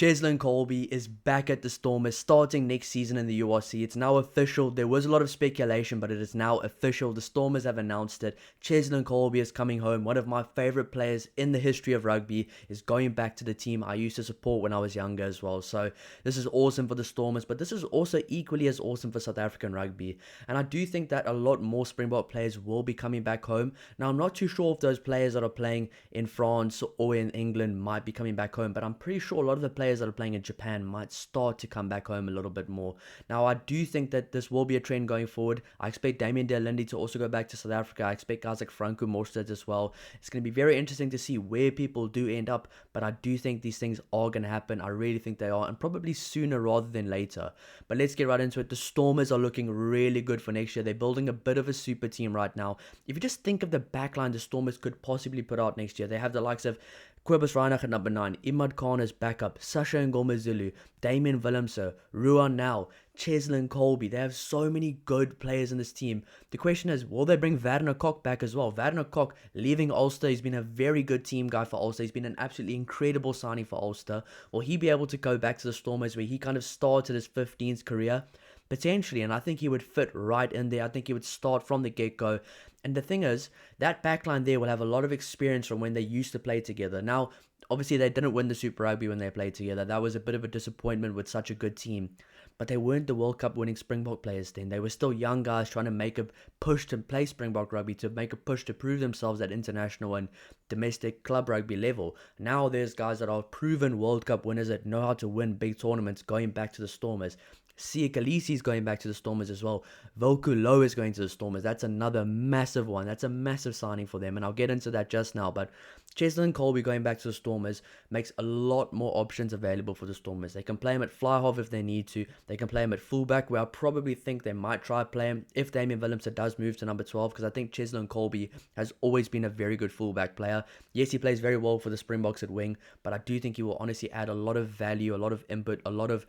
Cheslin Kolbe is back at the Stormers starting next season in the URC. It's now official. There was a lot of speculation, but it is now official. The Stormers have announced it. Cheslin Kolbe is coming home. One of my favorite players in the history of rugby is going back to the team I used to support when I was younger as well. So this is awesome for the Stormers, but this is also equally as awesome for South African rugby. And I do think that a lot more Springbok players will be coming back home. Now, I'm not too sure if those players that are playing in France or in England might be coming back home, but I'm pretty sure a lot of the players that are playing in Japan might start to come back home a little bit more. Now, I do think that this will be a trend going forward. I expect Damian De Allende to also go back to South Africa. I expect guys like Franco Morstedt as well. It's going to be very interesting to see where people do end up, but I do think these things are going to happen. I really think they are, and probably sooner rather than later. But let's get right into it. The Stormers are looking really good for next year. They're building a bit of a super team right now. If you just think of the backline the Stormers could possibly put out next year, they have the likes of Kobus Reinach at number 9, Imad Khan as backup, Sasha Ngomazulu, Damien Willemse, Ruan Nel, Cheslin Kolbe. They have so many good players in this team. The question is, will they bring Werner Kok back as well? Werner Kok leaving Ulster. He's been a very good team guy for Ulster. He's been an absolutely incredible signing for Ulster. Will he be able to go back to the Stormers where he kind of started his 15s career? Potentially, and I think he would fit right in there. I think he would start from the get-go. And the thing is, that backline there will have a lot of experience from when they used to play together. Now, obviously, they didn't win the Super Rugby when they played together. That was a bit of a disappointment with such a good team. But they weren't the World Cup winning Springbok players then. They were still young guys trying to make a push to play Springbok rugby, to make a push to prove themselves at international and domestic club rugby level. Now there's guys that are proven World Cup winners that know how to win big tournaments going back to the Stormers. Siya Kolisi is going back to the Stormers as well. Volku Low is going to the Stormers. That's another massive one. That's a massive signing for them, and I'll get into that just now. But Cheslin Kolbe going back to the Stormers makes a lot more options available for the Stormers. They can play him at fly half if they need to. They can play him at fullback, where I probably think they might try play him if Damien Willemse does move to number 12, because I think Cheslin Kolbe has always been a very good fullback player. Yes, he plays very well for the Springboks at wing, but I do think he will honestly add a lot of value, a lot of input, a lot of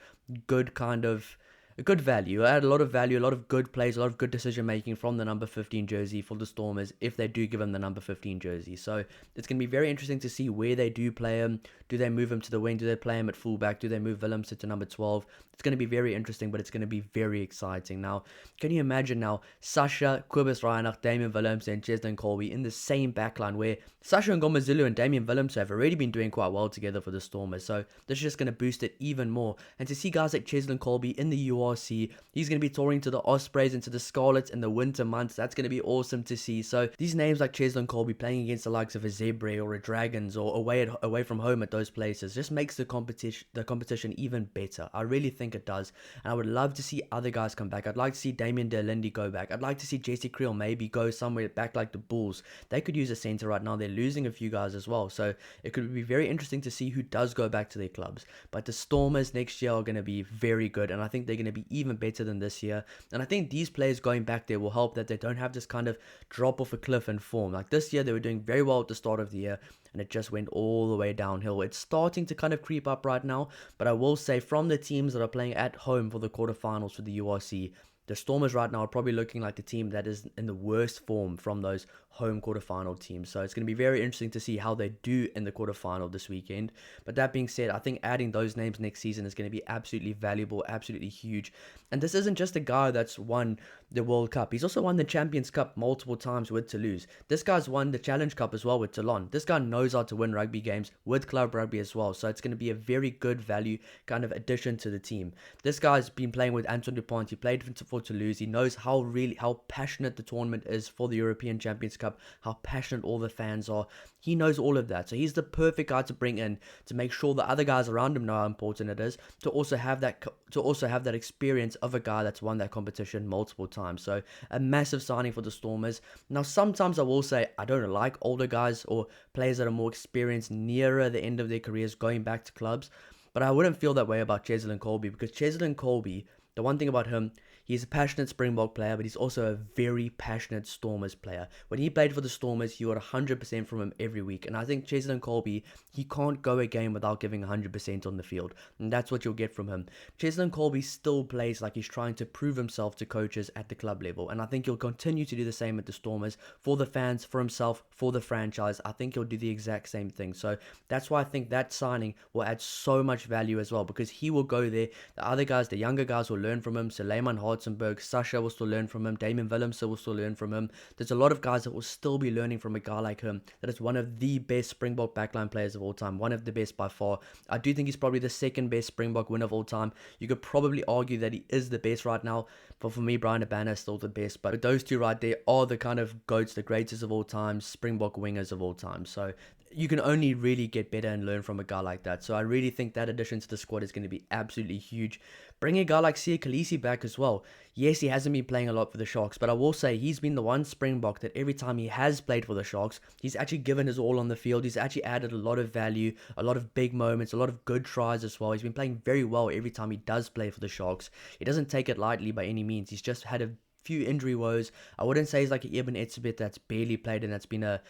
good kind of good value. I add a lot of value, a lot of good plays, a lot of good decision making from the number 15 jersey for the Stormers if they do give him the number 15 jersey. So it's going to be very interesting to see where they do play him. Do they move him to the wing? Do they play him at fullback? Do they move Willemse to number 12? It's going to be very interesting, but it's going to be very exciting. Now, can you imagine now Sasha, Kobus Reinach, Damien Willemse, and Cheslin Kolbe in the same backline, where Sasha Ngomazulu and Damien Willemse have already been doing quite well together for the Stormers. So this is just going to boost it even more. And to see guys like Cheslin Kolbe in the URC, he's going to be touring to the Ospreys and to the Scarlets in the winter months. That's going to be awesome to see. So these names like Cheslin Kolbe playing against the likes of a Zebre or a Dragons or away from home at those places just makes the competition even better. I really think it does. And I would love to see other guys come back. I'd like to see Damian De Allende go back. I'd like to see Jesse Creel maybe go somewhere back like the Bulls. They could use a centre right now. They're losing a few guys as well. So it could be very interesting to see who does go back to their clubs. But the Stormers next year are going to be very good. And I think they're going to be even better than this year. And I think these players going back there will help that they don't have this kind of drop off a cliff in form. Like this year, they were doing very well at the start of the year, and it just went all the way downhill. It's starting to kind of creep up right now, but I will say from the teams that are playing at home for the quarterfinals for the URC, the Stormers right now are probably looking like the team that is in the worst form from those home quarterfinal teams. So it's going to be very interesting to see how they do in the quarterfinal this weekend. But that being said, I think adding those names next season is going to be absolutely valuable, absolutely huge. And this isn't just a guy that's won the World Cup. He's also won the Champions Cup multiple times with Toulouse. This guy's won the Challenge Cup as well with Toulon. This guy knows how to win rugby games with club rugby as well. So it's going to be a very good value kind of addition to the team. This guy's been playing with Antoine Dupont. He played for Toulouse. He knows how passionate the tournament is for the European Champions Cup, how passionate all the fans are. He knows all of that. So he's the perfect guy to bring in to make sure the other guys around him know how important it is, to also have that experience of a guy that's won that competition multiple times. So a massive signing for the Stormers. Now, sometimes I will say I don't like older guys or players that are more experienced nearer the end of their careers going back to clubs, but I wouldn't feel that way about Cheslin Kolbe, because Cheslin Kolbe The one thing about him, he's a passionate Springbok player, but he's also a very passionate Stormers player. When he played for the Stormers, you got 100% from him every week. And I think Cheslin Kolbe, he can't go a game without giving 100% on the field. And that's what you'll get from him. Cheslin Kolbe still plays like he's trying to prove himself to coaches at the club level. And I think he'll continue to do the same at the Stormers for the fans, for himself, for the franchise. I think he'll do the exact same thing. So that's why I think that signing will add so much value as well, because he will go there. The other guys, the younger guys, will learn from him. Suleiman Hartzenberg, Sasha will still learn from him. Damien Willemse will still learn from him. There's a lot of guys that will still be learning from a guy like him. That is one of the best Springbok backline players of all time. One of the best by far. I do think he's probably the second best Springbok winner of all time. You could probably argue that he is the best right now. But for me, Brian Abana is still the best. But those two right there are the kind of GOATs, the greatest of all time, Springbok wingers of all time. So you can only really get better and learn from a guy like that. So I really think that addition to the squad is going to be absolutely huge. Bring a guy like Siya Kolisi back as well. Yes, he hasn't been playing a lot for the Sharks, but I will say he's been the one Springbok that every time he has played for the Sharks, he's actually given his all on the field. He's actually added a lot of value, a lot of big moments, a lot of good tries as well. He's been playing very well every time he does play for the Sharks. He doesn't take it lightly by any means. He's just had a few injury woes. I wouldn't say he's like an Eben Etzebeth that's barely played and that's been a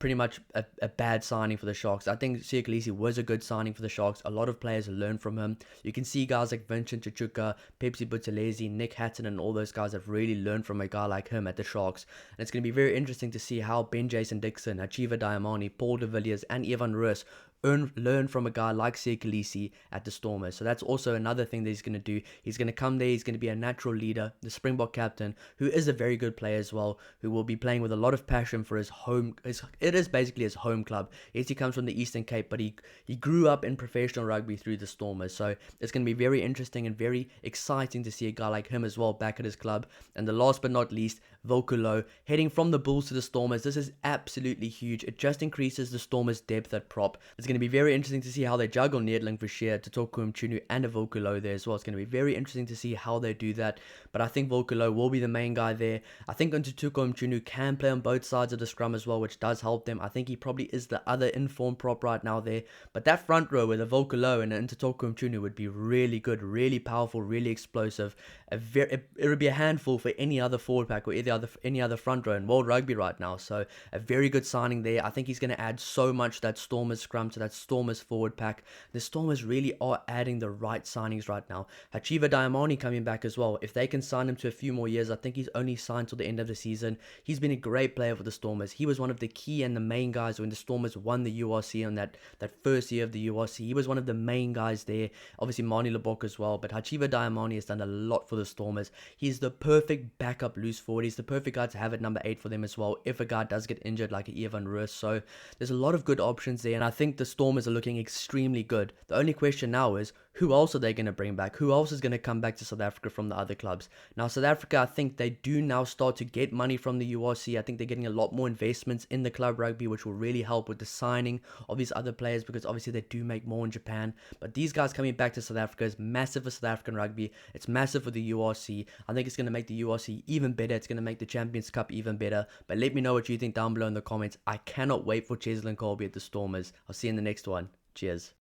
pretty much a bad signing for the Sharks. I think Siya Kolisi was a good signing for the Sharks. A lot of players learn from him. You can see guys like Vincent Chichuka, Pepsi Buthelezi, Nick Hatton, and all those guys have really learned from a guy like him at the Sharks. And it's going to be very interesting to see how Ben Jason Dixon, Achieva Diamani, Paul de Villiers, and Evan Roos learn from a guy like Siya Kolisi at the Stormers. So that's also another thing that he's going to do. He's going to come there, he's going to be a natural leader, the Springbok captain, who is a very good player as well, who will be playing with a lot of passion for his home. It is basically his home club. Yes, he comes from the Eastern Cape, but he grew up in professional rugby through the Stormers. So it's going to be very interesting and very exciting to see a guy like him as well back at his club. And the last but not least, Vokulo, heading from the Bulls to the Stormers. This is absolutely huge. It just increases the Stormers' depth at prop. It's going to be very interesting to see how they juggle Needling for Sheer, Totoko Mchunu, and a Vokulo there as well. It's going to be very interesting to see how they do that. But I think Vokulo will be the main guy there. I think Totoko Mchunu can play on both sides of the scrum as well, which does help them. I think he probably is the other informed prop right now there. But that front row with a Vokulo and an Totoko Mchunu would be really good, really powerful, really explosive. It would be a handful for any other forward pack or any other front row in World Rugby right now. So a very good signing there. I think he's going to add so much to that Stormers scrum, to that Stormers forward pack. The Stormers really are adding the right signings right now. Achieva Diamani coming back as well. If they can sign him to a few more years, I think he's only signed till the end of the season. He's been a great player for the Stormers. He was one of the key and the main guys when the Stormers won the URC on that first year of the URC. He was one of the main guys there. Obviously Mani Lebok as well, but Achieva Diamani has done a lot for the Stormers. He's the perfect backup loose forward. He's the perfect guy to have at number 8 for them as well if a guy does get injured like Evan Roos. So there's a lot of good options there, and I think the Stormers are looking extremely good. The only question now is, who else are they going to bring back? Who else is going to come back to South Africa from the other clubs? Now, South Africa, I think they do now start to get money from the URC. I think they're getting a lot more investments in the club rugby, which will really help with the signing of these other players, because obviously they do make more in Japan. But these guys coming back to South Africa is massive for South African rugby. It's massive for the URC. I think it's going to make the URC even better. It's going to make the Champions Cup even better. But let me know what you think down below in the comments. I cannot wait for Cheslin Kolbe at the Stormers. I'll see you in the next one. Cheers.